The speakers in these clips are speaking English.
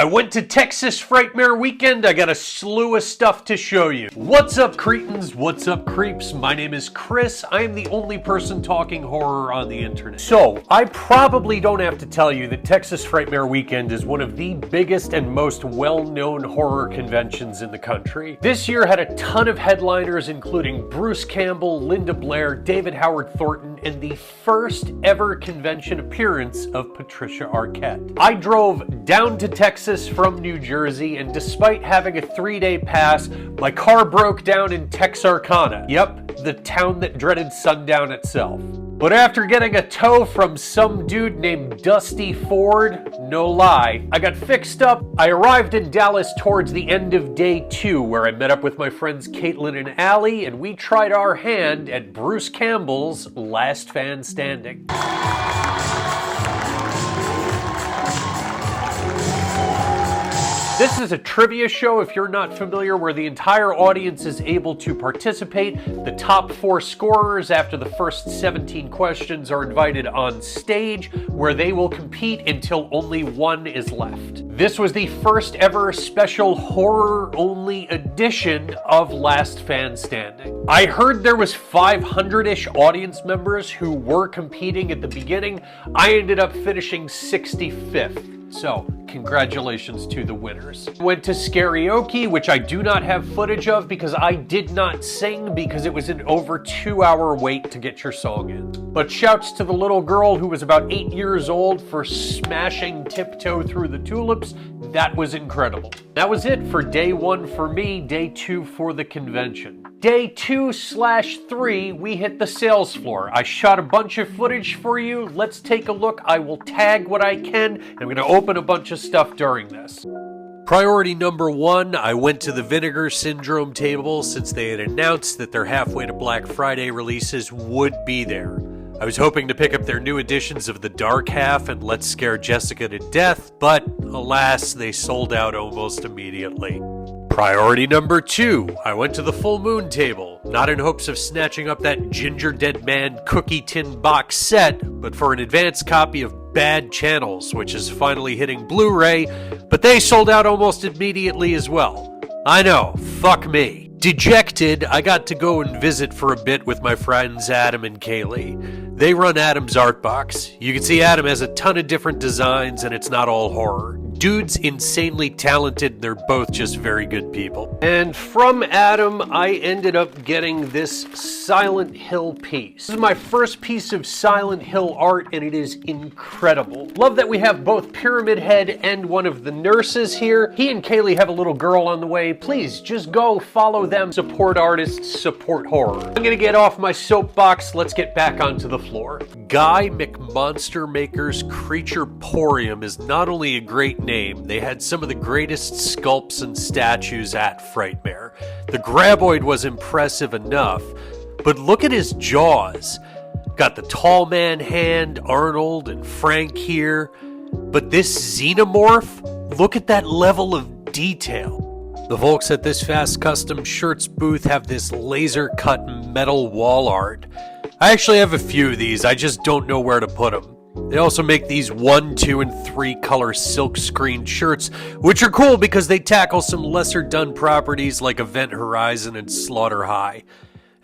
I went to Texas Frightmare Weekend. I got a slew of stuff to show you. What's up, cretins? What's up, creeps? My name is Chris. I am the only person talking horror on the internet. So, I probably don't have to tell you that Texas Frightmare Weekend is one of the biggest and most well-known horror conventions in the country. This year had a ton of headliners, including Bruce Campbell, Linda Blair, David Howard Thornton, and the first ever convention appearance of Patricia Arquette. I drove down to Texas from New Jersey, and despite having a 3-day pass, my car broke down in Texarkana. Yep, the town that dreaded sundown itself. But after getting a tow from some dude named Dusty Ford, no lie, I got fixed up. I arrived in Dallas towards the end of day 2, where I met up with my friends Caitlin and Allie, and we tried our hand at Bruce Campbell's Last Fan Standing. This is a trivia show, if you're not familiar, where the entire audience is able to participate. The top 4 scorers after the first 17 questions are invited on stage, where they will compete until only one is left. This was the first ever special horror-only edition of Last Fan Standing. I heard there was 500-ish audience members who were competing at the beginning. I ended up finishing 65th. So, congratulations to the winners. Went to Scarioke, which I do not have footage of because I did not sing because it was an over 2-hour wait to get your song in. But shouts to the little girl who was about 8 years old for smashing Tiptoe Through the Tulips. That was incredible. That was it for day 1 for me, day 2 for the convention. Day 2/3, we hit the sales floor. I shot a bunch of footage for you. Let's take a look. I will tag what I can. I'm going to open a bunch of stuff during this. Priority number 1, I went to the Vinegar Syndrome table since they had announced that their halfway to Black Friday releases would be there. I was hoping to pick up their new editions of The Dark Half and Let's Scare Jessica to Death, but alas, they sold out almost immediately. Priority number 2, I went to the Full Moon table, not in hopes of snatching up that Ginger Dead Man cookie tin box set, but for an advanced copy of Bad Channels, which is finally hitting Blu-ray, but they sold out almost immediately as well. I know, fuck me. Dejected, I got to go and visit for a bit with my friends Adam and Kaylee. They run Adam's Art Box. You can see Adam has a ton of different designs and it's not all horror. Dude's insanely talented, they're both just very good people. And from Adam, I ended up getting this Silent Hill piece. This is my first piece of Silent Hill art, and it is incredible. Love that we have both Pyramid Head and one of the nurses here. He and Kaylee have a little girl on the way. Please, just go follow them. Support artists, support horror. I'm gonna get off my soapbox. Let's get back onto the floor. Guy McMonstermaker's Creatureporium is not only a great name, they had some of the greatest sculpts and statues at Frightmare. The Graboid was impressive enough, but look at his jaws. Got the tall man hand, Arnold and Frank here, but this xenomorph, look at that level of detail. The folks at this Fast Custom Shirts booth have this laser-cut metal wall art. I actually have a few of these, I just don't know where to put them. They also make these 1, 2, and 3 color silk screen shirts, which are cool because they tackle some lesser done properties like Event Horizon and Slaughter High.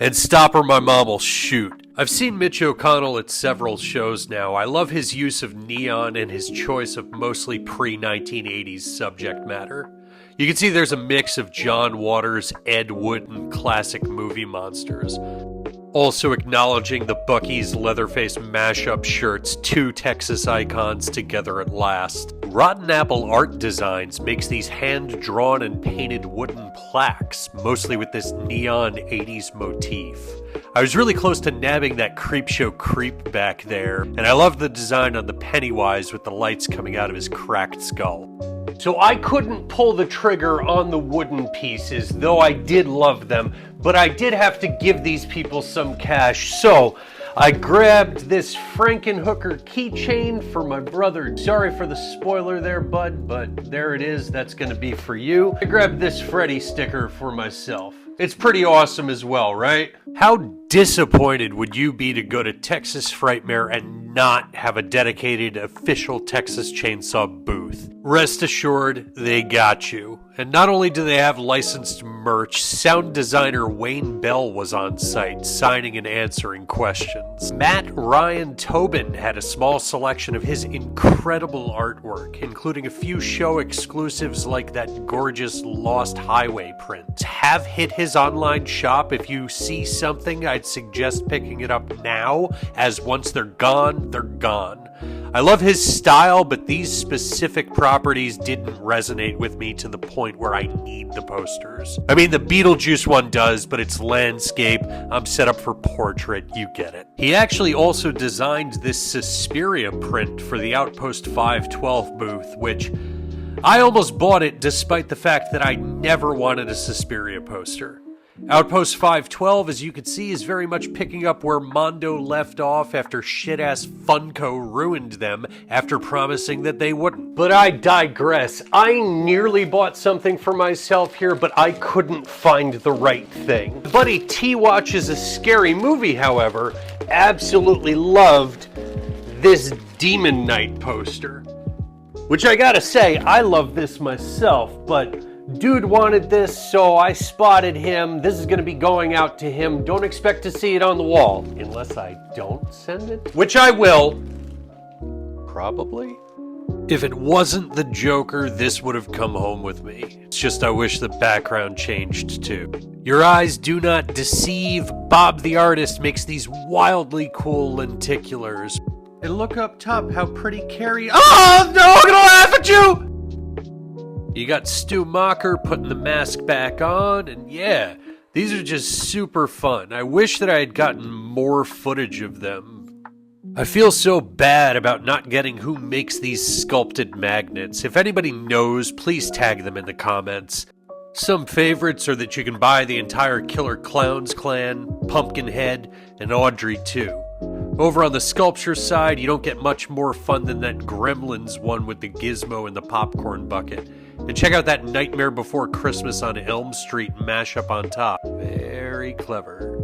And stop or my mom will shoot. I've seen Mitch O'Connell at several shows now. I love his use of neon and his choice of mostly pre-1980s subject matter. You can see there's a mix of John Waters, Ed Wood, and classic movie monsters. Also acknowledging the Buc-ee's Leatherface mashup shirts, 2 Texas icons together at last. Rotten Apple Art Designs makes these hand-drawn and painted wooden plaques, mostly with this neon 80s motif. I was really close to nabbing that Creepshow creep back there, and I love the design on the Pennywise with the lights coming out of his cracked skull. So I couldn't pull the trigger on the wooden pieces, though I did love them, but I did have to give these people some cash. So I grabbed this Frankenhooker keychain for my brother. Sorry for the spoiler there, bud, but there it is. That's gonna be for you. I grabbed this Freddy sticker for myself. It's pretty awesome as well, right? How disappointed would you be to go to Texas Frightmare and not have a dedicated official Texas Chainsaw booth? Rest assured, they got you. And not only do they have licensed merch, sound designer Wayne Bell was on site, signing and answering questions. Matt Ryan Tobin had a small selection of his incredible artwork, including a few show exclusives like that gorgeous Lost Highway print. Have hit his online shop. If you see something, I'd suggest picking it up now, as once they're gone, they're gone. I love his style, but these specific properties didn't resonate with me to the point where I need the posters. I mean, the Beetlejuice one does, but it's landscape. I'm set up for portrait, you get it. He actually also designed this Suspiria print for the Outpost 512 booth, which I almost bought it despite the fact that I never wanted a Suspiria poster. Outpost 512, as you can see, is very much picking up where Mondo left off after shit-ass Funko ruined them after promising that they wouldn't. But I digress. I nearly bought something for myself here, but I couldn't find the right thing. Buddy T-Watch is a scary movie, however, absolutely loved this Demon Knight poster. Which I gotta say, I love this myself, but dude wanted this, so I spotted him. This is going to be going out to him. Don't expect to see it on the wall, unless I don't send it. Which I will. Probably. If it wasn't the Joker, this would have come home with me. It's just I wish the background changed too. Your eyes do not deceive. Bob the artist makes these wildly cool lenticulars. And look up top how pretty Carrie... Oh, no, I'm gonna laugh at you! You got Stu Macher putting the mask back on, and yeah, these are just super fun. I wish that I had gotten more footage of them. I feel so bad about not getting who makes these sculpted magnets. If anybody knows, please tag them in the comments. Some favorites are that you can buy the entire Killer Clowns clan, Pumpkinhead, and Audrey too. Over on the sculpture side, you don't get much more fun than that Gremlins one with the gizmo and the popcorn bucket. And check out that Nightmare Before Christmas on Elm Street mashup on top. Very clever.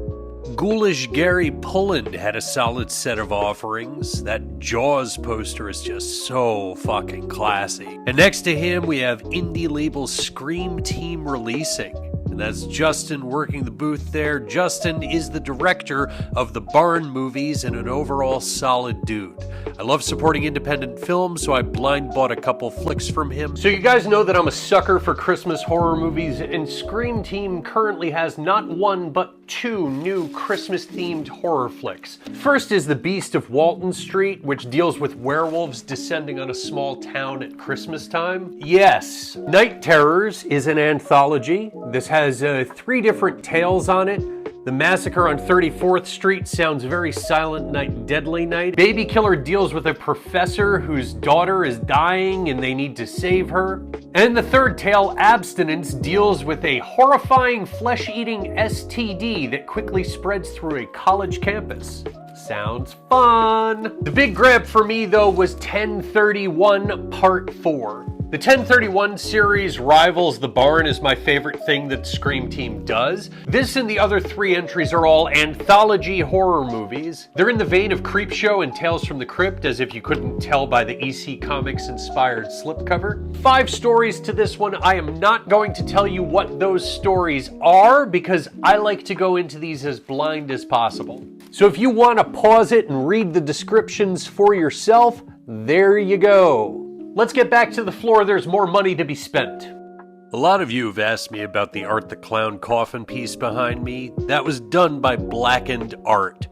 Ghoulish Gary Pullen had a solid set of offerings. That Jaws poster is just so fucking classy. And next to him, we have indie label Scream Team releasing. And that's Justin working the booth there. Justin is the director of the Barn movies and an overall solid dude. I love supporting independent films, so I blind bought a couple flicks from him. So you guys know that I'm a sucker for Christmas horror movies, and Scream Team currently has not one, but two new Christmas-themed horror flicks. First is The Beast of Walton Street, which deals with werewolves descending on a small town at Christmas time. Yes, Night Terrors is an anthology. This has 3 different tales on it. The Massacre on 34th Street sounds very Silent Night, Deadly Night. Baby Killer deals with a professor whose daughter is dying and they need to save her. And the third tale, Abstinence, deals with a horrifying flesh-eating STD that quickly spreads through a college campus. Sounds fun! The big grab for me, though, was 1031 Part 4. The 1031 series rivals The Barn as my favorite thing that Scream Team does. This and the other 3 entries are all anthology horror movies. They're in the vein of Creepshow and Tales from the Crypt, as if you couldn't tell by the EC Comics inspired slipcover. 5 stories to this one. I am not going to tell you what those stories are because I like to go into these as blind as possible. So if you want to pause it and read the descriptions for yourself, there you go. Let's get back to the floor. There's more money to be spent. A lot of you have asked me about the Art the Clown coffin piece behind me. That was done by Blackened Art.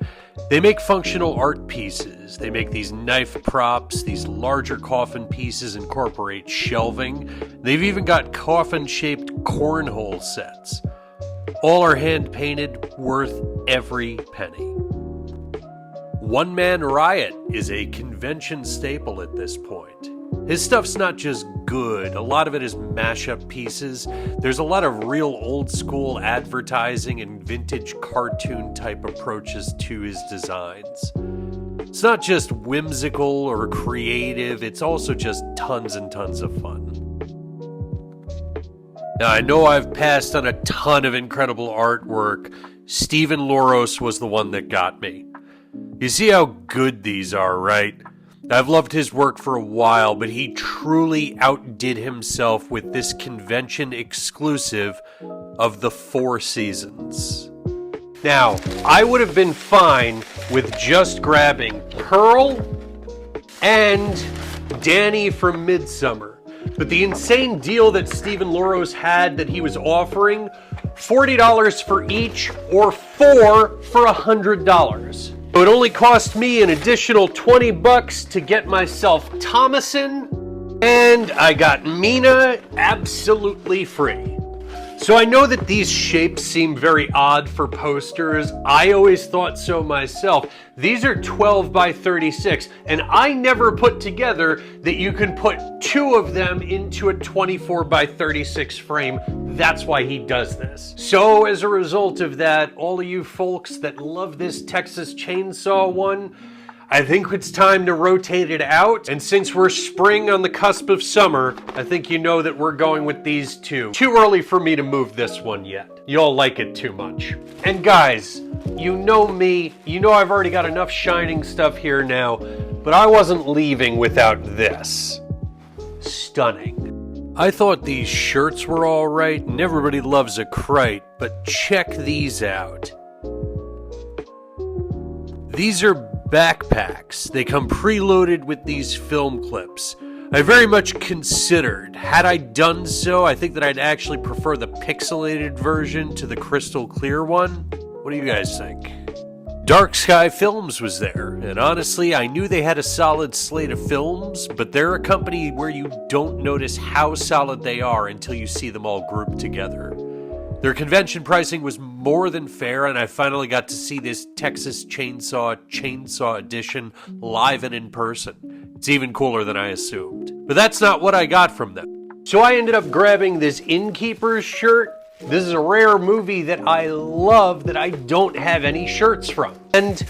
They make functional art pieces. They make these knife props. These larger coffin pieces incorporate shelving. They've even got coffin-shaped cornhole sets. All are hand-painted, worth every penny. One Man Riot is a convention staple at this point. His stuff's not just good, a lot of it is mashup pieces. There's a lot of real old school advertising and vintage cartoon type approaches to his designs. It's not just whimsical or creative, it's also just tons and tons of fun. Now I know I've passed on a ton of incredible artwork, Stephen Loros was the one that got me. You see how good these are, right? I've loved his work for a while, but he truly outdid himself with this convention exclusive of the Four Seasons. Now, I would have been fine with just grabbing Pearl and Danny from Midsommar. But the insane deal that Stephen Loros had that he was offering, $40 for each or 4 for $100. So it only cost me an additional $20 to get myself Thomason, and I got Mina absolutely free. So I know that these shapes seem very odd for posters. I always thought so myself. These are 12 by 36, and I never put together that you can put 2 of them into a 24 by 36 frame. That's why he does this. So as a result of that, all of you folks that love this Texas Chainsaw one, I think it's time to rotate it out. And since we're spring on the cusp of summer, I think you know that we're going with these two. Too early for me to move this one yet. Y'all like it too much. And guys, you know me. You know I've already got enough Shining stuff here now, but I wasn't leaving without this. Stunning. I thought these shirts were all right, and everybody loves a Krite, but check these out. These are backpacks. They come preloaded with these film clips. I very much considered, had I done so, I think that I'd actually prefer the pixelated version to the crystal clear one. What do you guys think? Dark Sky Films was there, and honestly, I knew they had a solid slate of films, but they're a company where you don't notice how solid they are until you see them all grouped together. Their convention pricing was more than fair, and I finally got to see this Texas Chainsaw Edition live and in person. It's even cooler than I assumed. But that's not what I got from them. So I ended up grabbing this Innkeeper's shirt. This is a rare movie that I love that I don't have any shirts from. And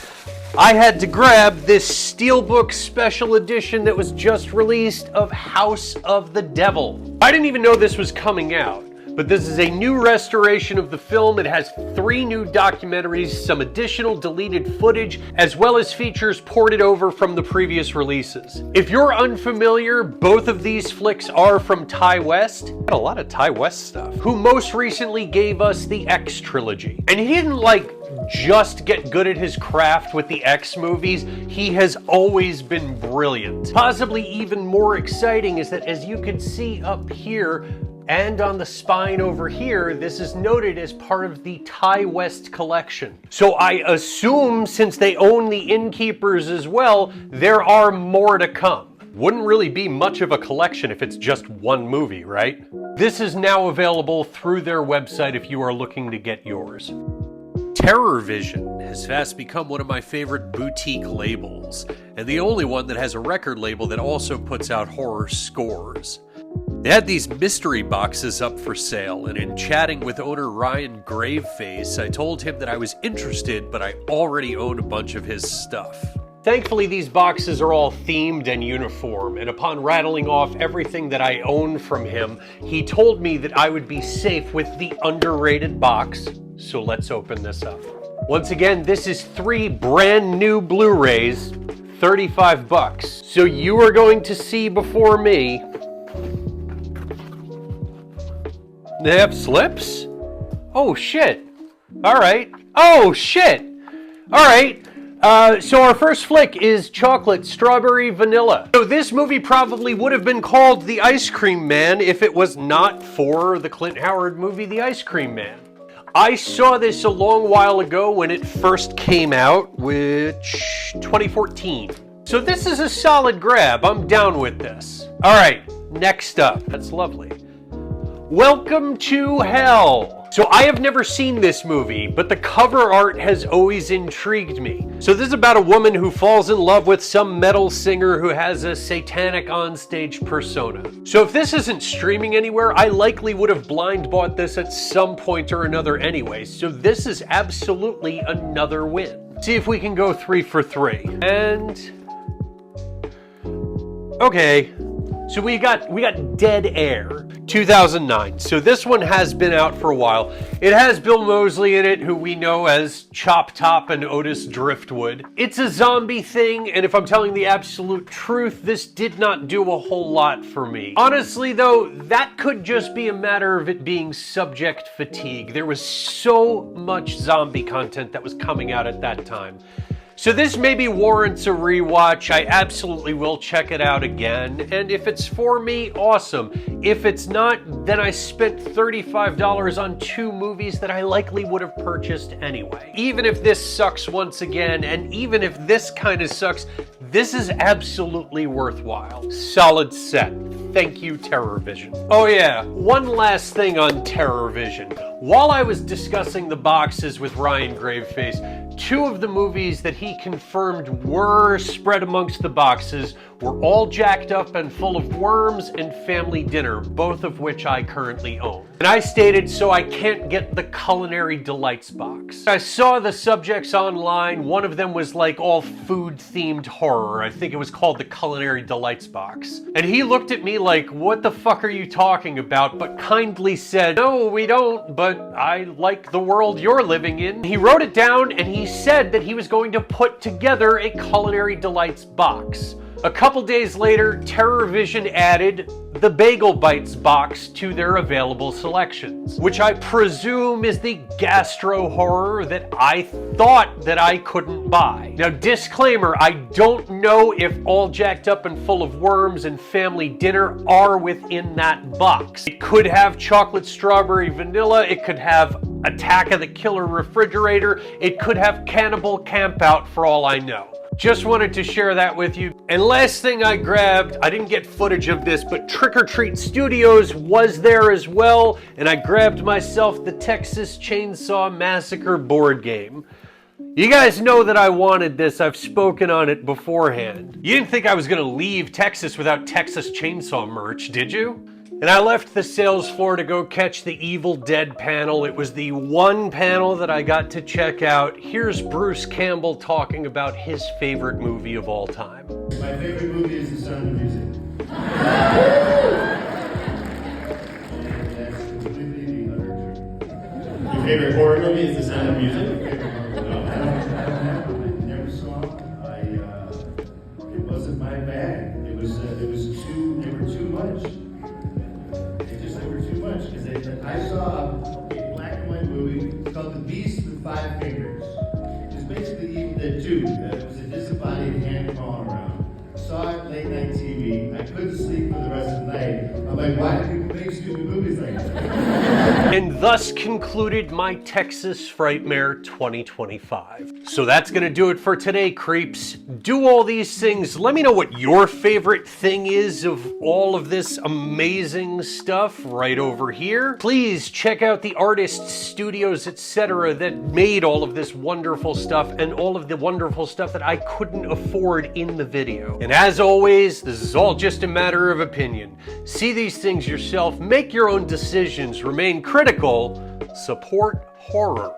I had to grab this Steelbook special edition that was just released of House of the Devil. I didn't even know this was coming out. But this is a new restoration of the film. It has 3 new documentaries, some additional deleted footage, as well as features ported over from the previous releases. If you're unfamiliar, both of these flicks are from Ty West. Got a lot of Ty West stuff. Who most recently gave us the X trilogy. And he didn't just get good at his craft with the X movies. He has always been brilliant. Possibly even more exciting is that, as you can see up here, and on the spine over here, this is noted as part of the Ty West collection. So I assume, since they own the Innkeepers as well, there are more to come. Wouldn't really be much of a collection if it's just one movie, right? This is now available through their website if you are looking to get yours. Terror Vision has fast become one of my favorite boutique labels, and the only one that has a record label that also puts out horror scores. They had these mystery boxes up for sale, and in chatting with owner Ryan Graveface, I told him that I was interested, but I already owned a bunch of his stuff. Thankfully, these boxes are all themed and uniform, and upon rattling off everything that I own from him, he told me that I would be safe with the underrated box, so let's open this up. Once again, this is 3 brand new Blu-rays, $35. So you are going to see before me. They have slips? Oh shit. Alright. Oh shit. Alright. So our first flick is Chocolate Strawberry Vanilla. So this movie probably would have been called The Ice Cream Man if it was not for the Clint Howard movie The Ice Cream Man. I saw this a long while ago when it first came out, which 2014. So this is a solid grab. I'm down with this. Alright, next up. That's lovely. Welcome to Hell. So I have never seen this movie, but the cover art has always intrigued me. So this is about a woman who falls in love with some metal singer who has a satanic onstage persona. So if this isn't streaming anywhere, I likely would have blind bought this at some point or another anyway. So this is absolutely another win. See if we can go 3 for 3. And okay. So we got Dead Air. 2009. So this one has been out for a while. It has Bill Moseley in it, who we know as Chop Top and Otis Driftwood. It's a zombie thing, and if I'm telling the absolute truth, this did not do a whole lot for me. Honestly though, that could just be a matter of it being subject fatigue. There was so much zombie content that was coming out at that time. So this maybe warrants a rewatch. I absolutely will check it out again. And if it's for me, awesome. If it's not, then I spent $35 on two movies that I likely would have purchased anyway. Even if this sucks once again, and even if this kind of sucks, this is absolutely worthwhile. Solid set. Thank you, TerrorVision. Oh yeah, one last thing on TerrorVision. While I was discussing the boxes with Ryan Graveface, two of the movies that he confirmed were spread amongst the boxes were All Jacked Up and Full of Worms and Family Dinner, both of which I currently own. And I stated, so I can't get the Culinary Delights box. I saw the subjects online. One of them was like all food-themed horror. I think it was called the Culinary Delights box. And he looked at me like, what the fuck are you talking about? But kindly said, no, we don't, but I like the world you're living in. He wrote it down and he said that he was going to put together a Culinary Delights box. A couple days later, TerrorVision added the Bagel Bites box to their available selections, which I presume is the gastro horror that I thought that I couldn't buy. Now, disclaimer, I don't know if All Jacked Up and Full of Worms and Family Dinner are within that box. It could have Chocolate Strawberry Vanilla, it could have Attack of the Killer Refrigerator, it could have Cannibal Campout for all I know. Just wanted to share that with you. And last thing I grabbed, I didn't get footage of this, but Trick or Treat Studios was there as well, and I grabbed myself the Texas Chainsaw Massacre board game. You guys know that I wanted this. I've spoken on it beforehand. You didn't think I was gonna leave Texas without Texas Chainsaw merch, did you? And I left the sales floor to go catch the Evil Dead panel. It was the one panel that I got to check out. Here's Bruce Campbell talking about his favorite movie of all time. My favorite movie is The Sound of Music. And that's completely untrue. Your favorite horror movie is The Sound of Music? No, I don't never saw it. It wasn't my bag. They were too much. Because I saw a black and white movie. It's called The Beast with Five Fingers. It's basically Evil Dead 2. It was a disembodied hand crawling around. Saw it late night TV. I couldn't sleep for the rest of the night. I'm like, why do people make stupid movies like that? And thus concluded my Texas Frightmare 2025. So that's gonna do it for today, creeps. Do all these things. Let me know what your favorite thing is of all of this amazing stuff right over here. Please check out the artists, studios, etc. that made all of this wonderful stuff and all of the wonderful stuff that I couldn't afford in the video. And as always, this is all just a matter of opinion. See these things yourself, make your own decisions, remain critical, support horror.